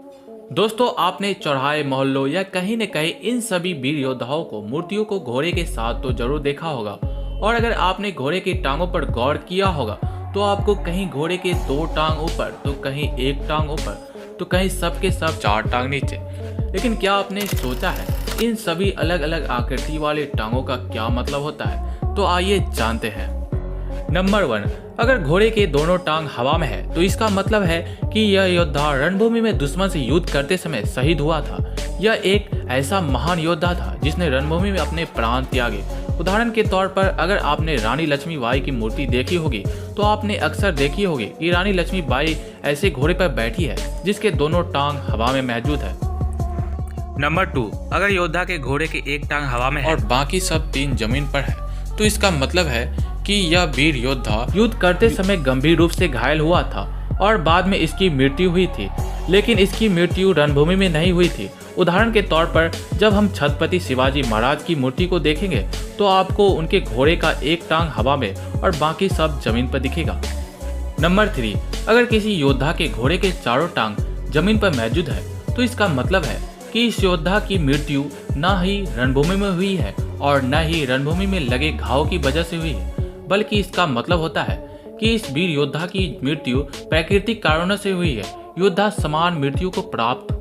दोस्तों, आपने चौराहे, मोहल्लों या कहीं न कहीं इन सभी वीर योद्धाओं को मूर्तियों को घोड़े के साथ तो जरूर देखा होगा। और अगर आपने घोड़े की टांगों पर गौर किया होगा तो आपको कहीं घोड़े के दो टांग ऊपर तो कहीं एक टांग ऊपर तो कहीं सब के सब चार टांग नीचे। लेकिन क्या आपने सोचा है इन सभी अलग अलग आकृति वाले टांगों का क्या मतलब होता है? तो आइए जानते हैं। नंबर 1, अगर घोड़े के दोनों टांग हवा में है तो इसका मतलब है कि यह योद्धा रणभूमि में दुश्मन से युद्ध करते समय शहीद हुआ था। यह एक ऐसा महान योद्धा था जिसने रणभूमि में अपने प्राण त्यागे। उदाहरण के तौर पर अगर आपने रानी लक्ष्मीबाई की मूर्ति देखी होगी तो आपने अक्सर देखी होगी कि रानी लक्ष्मीबाई ऐसे घोड़े पर बैठी है जिसके दोनों टांग हवा में मौजूद है। नंबर 2, अगर योद्धा के घोड़े के एक टांग हवा में है और बाकी सब 3 जमीन पर है तो इसका मतलब है कि यह वीर योद्धा युद्ध करते समय गंभीर रूप से घायल हुआ था और बाद में इसकी मृत्यु हुई थी। लेकिन इसकी मृत्यु रणभूमि में नहीं हुई थी। उदाहरण के तौर पर जब हम छत्रपति शिवाजी महाराज की मूर्ति को देखेंगे तो आपको उनके घोड़े का एक टांग हवा में और बाकी सब जमीन पर दिखेगा। नंबर 3, अगर किसी योद्धा के घोड़े के चारों टांग जमीन पर मौजूद है तो इसका मतलब है कि इस योद्धा की मृत्यु न ही रणभूमि में हुई है और न ही रणभूमि में लगे घाव की वजह से हुई है, बल्कि इसका मतलब होता है कि इस वीर योद्धा की मृत्यु प्राकृतिक कारणों से हुई है। योद्धा समान मृत्यु को प्राप्त